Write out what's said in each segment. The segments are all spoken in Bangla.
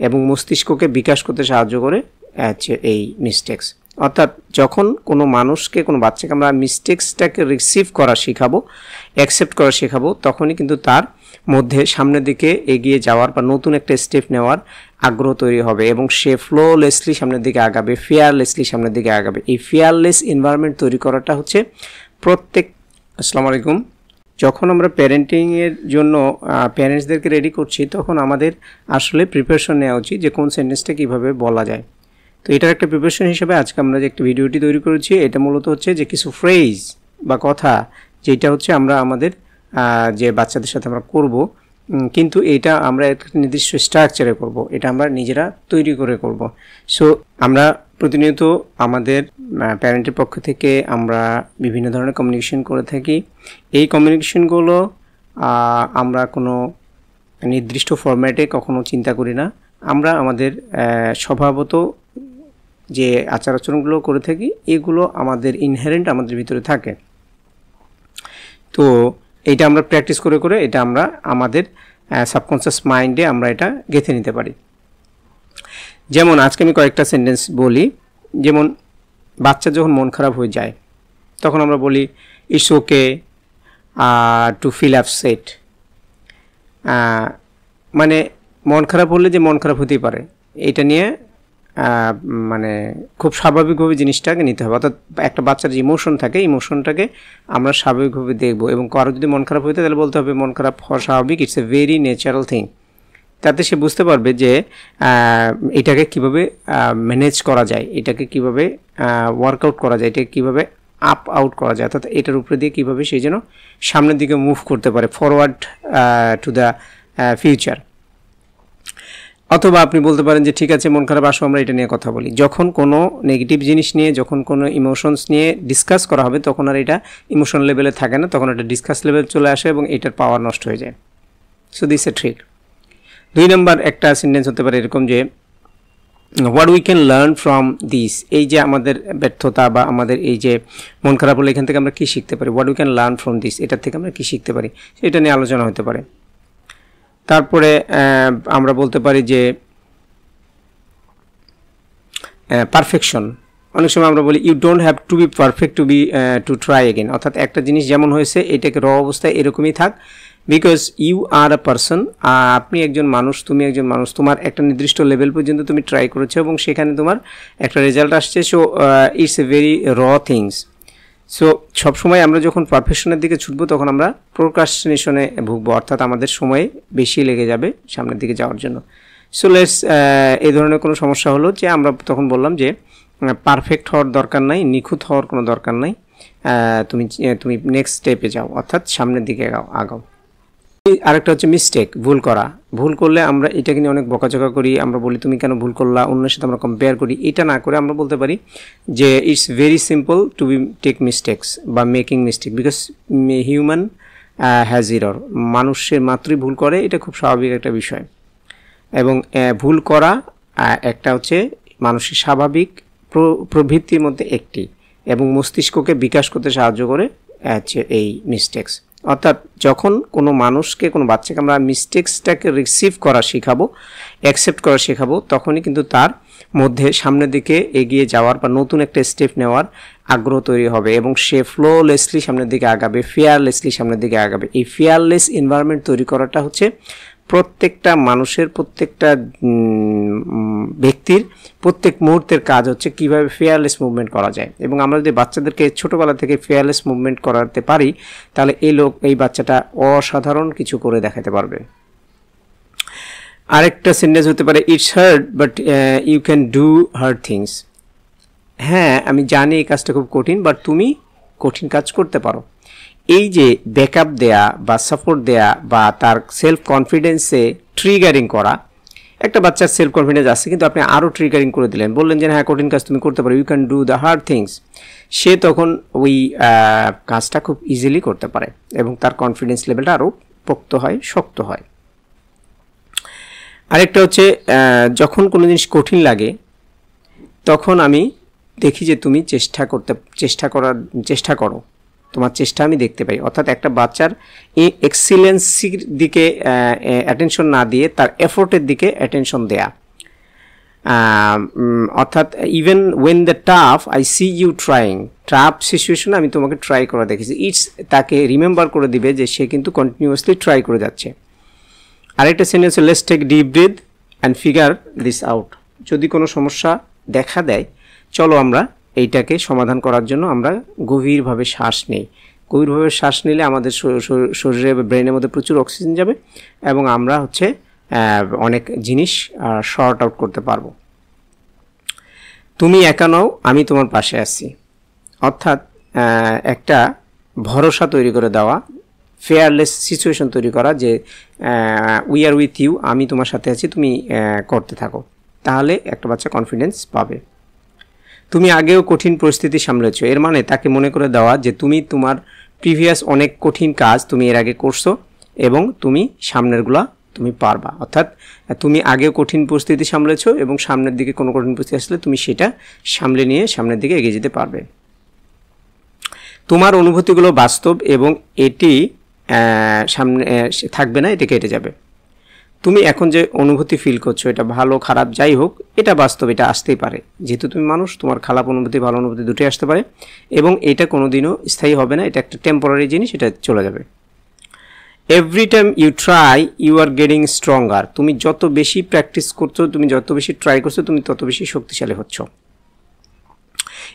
এবং মস্তিষ্ককে বিকাশ করতে সাহায্য করে এই মিস্টেক্স। অর্থাৎ যখন কোনো মানুষকে, কোনো বাচ্চাকে আমরা মিস্টেক্সটাকে রিসিভ করা শেখাবো, অ্যাকসেপ্ট করা শেখাবো, তখনই কিন্তু তার মধ্যে সামনের দিকে এগিয়ে যাওয়ার বা নতুন একটা স্টেপ নেওয়ার আগ্রহ তৈরি হবে এবং সে ফ্লোলেসলি সামনের দিকে আগাবে, ফিয়ারলেসলি সামনের দিকে আগাবে। এই ফিয়ারলেস এনভায়রনমেন্ট তৈরি করাটা হচ্ছে প্রত্যেক। আসসালামু আলাইকুম। যখন আমরা প্যারেন্টিংয়ের জন্য প্যারেন্টসদেরকে রেডি করছি, তখন আমাদের আসলে প্রিপারেশন নেওয়া উচিত যে কোন সেন্টেন্সটা কীভাবে বলা যায়। তো এটার একটা প্রিপারেশন হিসেবে আজকে আমরা যে একটা ভিডিওটি তৈরি করেছি, এটা মূলত হচ্ছে যে কিছু ফ্রেজ বা কথা, যেটা হচ্ছে আমরা আমাদের যে বাচ্চাদের সাথে আমরা করব, কিন্তু এটা আমরা একটা নির্দিষ্ট স্ট্রাকচারে করব, এটা আমরা নিজেরা তৈরি করে করব। সো আমরা প্রতিনিয়ত আমাদের প্যারেন্টের পক্ষ থেকে আমরা বিভিন্ন ধরনের কমিউনিকেশন করে থাকি। এই কমিউনিকেশনগুলো আমরা কোনো নির্দিষ্ট ফরম্যাটে কখনো চিন্তা করি না। আমরা আমাদের স্বভাবত যে আচার আচরণগুলো করে থাকি, এগুলো আমাদের ইনহেরেন্ট আমাদের ভিতরে থাকে। তো এটা আমরা প্র্যাকটিস করে করে এটা আমরা আমাদের সাবকনসিয়াস মাইন্ডে আমরা এটা গেঁথে নিতে পারি। যেমন আজকে আমি কয়েকটা সেন্টেন্স বলি। যেমন বাচ্চা যখন মন খারাপ হয়ে যায়, তখন আমরা বলি it's okay to feel upset. মানে মন খারাপ হলে যে মন খারাপ হতেই পারে, এটা নিয়ে মানে খুব স্বাভাবিকভাবে জিনিসটাকে নিতে হবে। অর্থাৎ একটা বাচ্চার যে ইমোশন থাকে, ইমোশনটাকে আমরা স্বাভাবিকভাবে দেখব, এবং কারো যদি মন খারাপ হইতে তাহলে বলতে হবে মন খারাপ হওয়া স্বাভাবিক, it's a very natural thing. তাতে সে বুঝতে পারবে যে এটাকে কিভাবে ম্যানেজ করা যায়, এটাকে কিভাবে ওয়ার্কআউট করা যায়, এটাকে কীভাবে আপ আউট করা যায়, অর্থাৎ এটার উপরে দিয়ে কীভাবে সেই যেন সামনের দিকে মুভ করতে পারে, ফরওয়ার্ড টু দ্য ফিউচার। অথবা আপনি বলতে পারেন যে ঠিক আছে, মন খারাপ, আসো আমরা এটা নিয়ে কথা বলি। যখন কোনো নেগেটিভ জিনিস নিয়ে, যখন কোনো ইমোশনস নিয়ে ডিসকাস করা হবে, তখন আর এটা ইমোশন লেভেলে থাকে না, তখন এটা ডিসকাস লেভেল চলে আসে এবং এটার পাওয়ার নষ্ট হয়ে যায়। So this A trick. 2 নম্বর একটা সেন্টেন্স হতে পারে এরকম যে what we can learn from this. এই যে আমাদের ব্যর্থতা বা আমাদের এই যে মন খারাপ হলে এখান থেকে আমরা কী শিখতে পারি, what we can learn from this, এটার থেকে আমরা কী শিখতে পারি, সেটা নিয়ে আলোচনা হতে পারে। তারপরে আমরা বলতে পারি যে পারফেকশন। অনেক সময় আমরা বলি you don't have to be perfect to try again. অর্থাৎ একটা জিনিস যেমন হয়েছে এটাকে র অবস্থায় এরকমই থাক, because you are a person. আপনি একজন মানুষ, তুমি একজন মানুষ, তোমার একটা নির্দিষ্ট লেভেল পর্যন্ত তুমি ট্রাই করেছো এবং সেখানে তোমার একটা রেজাল্ট আসছে। সো ইটস এ ভেরি র থিংস। সো সবসময় আমরা যখন পারফেকশনের দিকে ছুটবো, তখন আমরা প্রোক্রাস্টিনেশনে ভুগবো, অর্থাৎ আমাদের সময় বেশি লেগে যাবে সামনের দিকে যাওয়ার জন্য। সো লেটস এই ধরনের কোনো সমস্যা হলো যে আমরা তখন বললাম যে পারফেক্ট হওয়ার দরকার নাই, নিখুঁত হওয়ার কোনো দরকার নাই, তুমি নেক্সট স্টেপে যাও, অর্থাৎ সামনের দিকে আগাও। আরেকটা হচ্ছে মিস্টেক, ভুল করা। ভুল করলে আমরা এটাকে নিয়ে অনেক বকাঝকা করি, আমরা বলি তুমি কেন ভুল করলা, অন্যের সাথে আমরা কম্পেয়ার করি। এটা না করে আমরা বলতে পারি যে it's very simple to be take mistakes বা making mistake, because human has error. মানুষের মাত্রই ভুল করে, এটা খুব স্বাভাবিক একটা বিষয়। এবং ভুল করা একটা হচ্ছে মানুষের স্বাভাবিক প্রবৃত্তির মধ্যে একটি, এবং মস্তিষ্ককে বিকাশ করতে সাহায্য করে এই মিস্টেক্স। অর্থাৎ যখন কোনো মানুষকে, কোনো বাচ্চাকে আমরা মিস্টেক্সটাকে রিসিভ করা শেখাবো, অ্যাকসেপ্ট করা শেখাবো, তখনই কিন্তু তার মধ্যে সামনের দিকে এগিয়ে যাওয়ার বা নতুন একটা স্টেপ নেওয়ার আগ্রহ তৈরি হবে এবং সে ফ্লোলেসলি সামনের দিকে আগাবে, ফিয়ারলেসলি সামনের দিকে আগাবে। এই ফিয়ারলেস এনভায়রনমেন্ট তৈরি করাটা হচ্ছে প্রত্যেকটা মানুষের, প্রত্যেকটা ব্যক্তির প্রত্যেক মুহূর্তের কাজ হচ্ছে কীভাবে ফেয়ারলেস মুভমেন্ট করা যায়। এবং আমরা যদি বাচ্চাদেরকে ছোটোবেলা থেকে ফেয়ারলেস মুভমেন্ট করাতে পারি, তাহলে এই বাচ্চাটা অসাধারণ কিছু করে দেখাতে পারবে। আরেকটা সেন্টেন্স হতে পারে it's hard but you can do hard things. হ্যাঁ, আমি জানি এই কাজটা খুব কঠিন, বাট তুমি কঠিন কাজ করতে পারো। এই যে ব্যাকআপ দেয়া বা সাপোর্ট দেয়া বা তার সেলফ কনফিডেন্সে ট্রিগারিং করা, একটা বাচ্চার সেলফ কনফিডেন্স আসছে কিন্তু আপনি আরও ট্রিগারিং করে দিলেন, বললেন যে হ্যাঁ কঠিন কাজ তুমি করতে পারো, you can do the hard things. সে তখন ওই কাজটা খুব ইজিলি করতে পারে এবং তার কনফিডেন্স লেভেলটা আরও পোক্ত হয়, শক্ত হয়। আরেকটা হচ্ছে যখন কোনো জিনিস কঠিন লাগে, তখন আমি দেখি যে তুমি চেষ্টা করো, তোমার চেষ্টা আমি দেখতে পাই। অর্থাৎ একটা বাচ্চার এই এক্সিলেন্সির দিকে অ্যাটেনশন না দিয়ে তার এফোর্টের দিকে অ্যাটেনশন দেয়া, অর্থাৎ even when the tough I see you trying, tough সিচুয়েশনে আমি তোমাকে ট্রাই করা দেখেছি। ইটস তাকে রিমেম্বার করে দিবে যে সে কিন্তু কন্টিনিউয়াসলি ট্রাই করে যাচ্ছে। আরেকটা sentence, let's take deep breath and figure this out. যদি কোনো সমস্যা দেখা দেয় চলো আমরা এইটাকে সমাধান করার জন্য আমরা গভীরভাবে শ্বাস নেই। গভীরভাবে শ্বাস নিলে আমাদের শরীরে ব্রেনের মধ্যে প্রচুর অক্সিজেন যাবে এবং আমরা হচ্ছে অনেক জিনিস শর্ট আউট করতে পারবো। তুমি একা নও, আমি তোমার পাশে আছি। অর্থাৎ একটা ভরসা তৈরি করে দেওয়া, ফেয়ারলেস সিচুয়েশন তৈরি করা যে উই আর উইথ ইউ, আমি তোমার সাথে আছি, তুমি করতে থাকো, তাহলে একটা বাচ্চা কনফিডেন্স পাবে। তুমি আগেও কঠিন পরিস্থিতি সামলেছো, এর মানে তাকে মনে করে দেওয়া যে তুমি তোমার প্রিভিয়াস অনেক কঠিন কাজ তুমি এর আগে করছো এবং তুমি সামনেরগুলা তুমি পারবা। অর্থাৎ তুমি আগেও কঠিন পরিস্থিতি সামলেছো এবং সামনের দিকে কোনো কঠিন পরিস্থিতি আসলে তুমি সেটা সামলে নিয়ে সামনের দিকে এগিয়ে যেতে পারবে। তোমার অনুভূতিগুলো বাস্তব এবং এটি সামনে থাকবে না, এটা কেটে যাবে। তুমি এখন যে অনুভূতি ফিল করছো এটা ভালো খারাপ যাই হোক, এটা বাস্তব, এটা আসতেই পারে। যেহেতু তুমি মানুষ, তোমার খারাপ অনুভূতি ভালো অনুভূতি দুটোই আসতে পারে এবং এটা কোনোদিনও স্থায়ী হবে না, এটা একটা টেম্পোরারি জিনিস, এটা চলে যাবে। Every time you try you are getting stronger. তুমি যত বেশি প্র্যাকটিস করছো, তুমি যত বেশি ট্রাই করছো, তুমি তত বেশি শক্তিশালী হচ্ছ।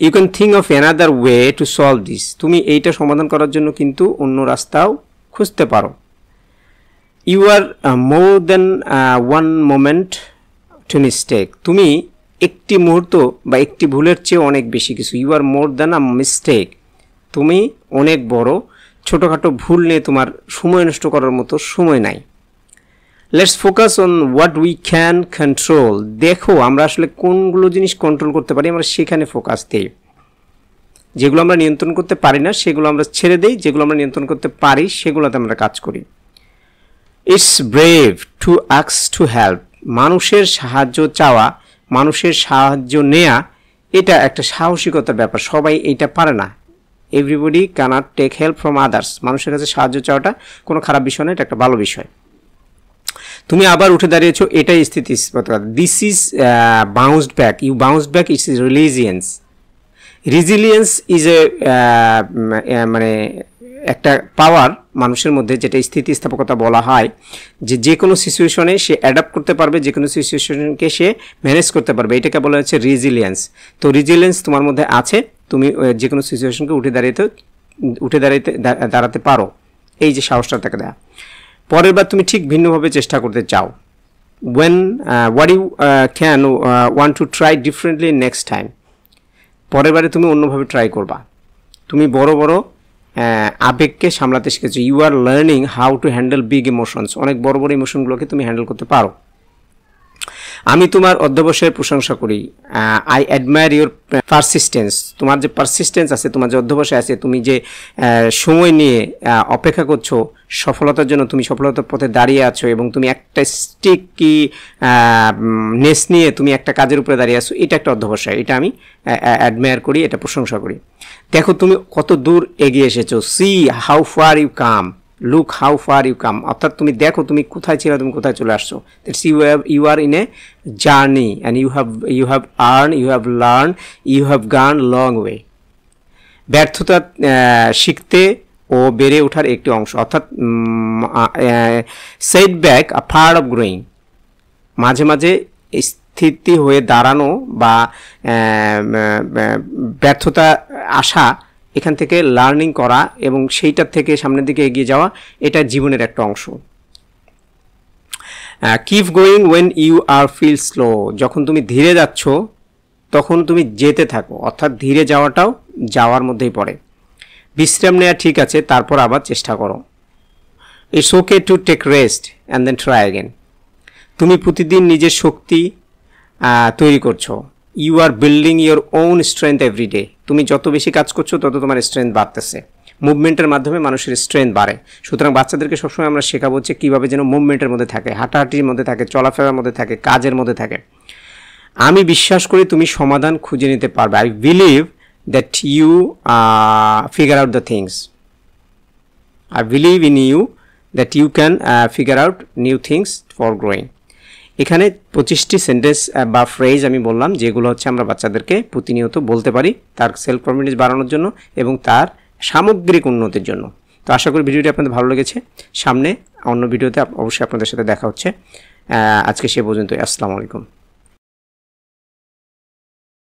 You can think of another way to solve this. তুমি এইটা সমাধান করার জন্য কিন্তু অন্য রাস্তাও খুঁজতে পারো। You are more than one moment to mistake. তুমি একটি মুহূর্ত বা একটি ভুলের চেয়ে অনেক বেশি কিছু। You are more than a mistake. তুমি অনেক বড়, ছোটোখাটো ভুল নিয়ে তোমার সময় নষ্ট করার মতো সময় নাই। Let's focus on what we can control. দেখো আমরা আসলে কোনগুলো জিনিস কন্ট্রোল করতে পারি, আমরা সেখানে ফোকাস দিই। যেগুলো আমরা নিয়ন্ত্রণ করতে পারি না সেগুলো আমরা ছেড়ে দিই, যেগুলো আমরা নিয়ন্ত্রণ করতে পারি সেগুলোতে আমরা কাজ করি। It's brave to ask to help. মানুষের সাহায্য চাওয়া, মানুষের সাহায্য নেয়া, এটা একটা সাহসিকতার ব্যাপার। সবাই এইটা পারে না। Everybody can't take help from others. মানুষের কাছে সাহায্য চাওয়াটা কোনো খারাপ বিষয় না, এটা একটা ভালো বিষয়। তুমি আবার উঠে দাঁড়িয়েছো, এটাই স্থিতিস্থাপকতা। This is bounced back. You bounced back, it's is resilience. Resilience is a মানে একটা পাওয়ার মানুষের মধ্যে, যেটা স্থিতিস্থাপকতা বলা হয়, যে কোনো সিচুয়েশনে সে অ্যাডাপ্ট করতে পারবে, যে কোনো সিচুয়েশনকে সে ম্যানেজ করতে পারবে, এটাকে বলা হচ্ছে রিজিলিয়েন্স। তো রিজিলিয়েন্স তোমার মধ্যে আছে, তুমি যে কোনো সিচুয়েশনকে উঠে দাঁড়াতে পারো, এই যে সাহসটা তাকে দেয়া। পরের বার তুমি ঠিক ভিন্নভাবে চেষ্টা করতে চাও। What you can want to try differently next time. পরের বারে তুমি অন্যভাবে ট্রাই করবা। তুমি বড় বড় আবেগকে সামলাতে শিখেছো। You are learning how to handle big emotions. অনেক বড় বড় ইমোশনগুলোকে তুমি হ্যান্ডেল করতে পারো। আমি তোমার অধ্যবসায়ের প্রশংসা করি। I admire your persistence. তোমার যে পারসিস্টেন্স আছে, তোমার যে অধ্যবসায় আছে, তুমি যে সময় নিয়ে অপেক্ষা করছো সফলতার জন্য, তুমি সফলতার পথে দাঁড়িয়ে আছো এবং তুমি একটা স্টিকি নেস নিয়ে তুমি একটা কাজের উপরে দাঁড়িয়ে আছো, এটা একটা অধ্যবসায়। এটা আমি অ্যাডমায়ার করি, এটা প্রশংসা করি। দেখো তুমি কত দূর এগিয়ে এসেছো। See how far you come, look how far you come. অর্থাৎ তুমি দেখো তুমি কোথায় ছিলে, তুমি কোথায় চলে আসছো। That's you are in a journey and you have earn, you have learn, you have gone long way. ব্যর্থতা শিখতে ও বেড়ে ওঠার একটি অংশ। অর্থাৎ setback a part of growing. মাঝে মাঝে স্থিতি হয়ে দাঁড়ানো বা ব্যর্থতা আসা, এখান থেকে লার্নিং করা এবং সেইটার থেকে সামনের দিকে এগিয়ে যাওয়া, এটা জীবনের একটা অংশ। Keep going when you are feel slow. যখন তুমি ধীরে যাচ্ছ তখন তুমি যেতে থাকো, অর্থাৎ ধীরে যাওয়াটাও যাওয়ার মধ্যেই পড়ে। বিশ্রাম নেওয়া ঠিক আছে, তারপর আবার চেষ্টা করো। It's okay to take rest and then try again. তুমি প্রতিদিন নিজের শক্তি তৈরি করছো। You are building your own strength every day. তুমি যত বেশি কাজ করছো তত তোমার স্ট্রেংথ বাড়তেছে। মুভমেন্টের মাধ্যমে মানুষের স্ট্রেংথ বাড়ে। সুতরাং বাচ্চাদেরকে সবসময় আমরা শেখাবো যে কীভাবে যেন মুভমেন্টের মধ্যে থাকে, হাঁটাহাঁটির মধ্যে থাকে, চলাফেরার মধ্যে থাকে, কাজের মধ্যে থাকে। আমি বিশ্বাস করি তুমি সমাধান খুঁজে নিতে পারবে। I believe that you figure out the things. I believe in you that you can figure out new things for growing. এখানে 25টি সেন্টেন্স বা ফ্রেজ আমি বললাম যেগুলো হচ্ছে আমরা বাচ্চাদেরকে প্রতিনিয়ত বলতে পারি তার সেলফ কনফিডেন্স বাড়ানোর জন্য এবং তার সামগ্রিক উন্নতির জন্য। তো আশা করি ভিডিওটি আপনাদের ভালো লেগেছে। সামনে অন্য ভিডিওতে অবশ্যই আপনাদের সাথে দেখা হচ্ছে। আজকে সে পর্যন্তই। আসসালামু আলাইকুম।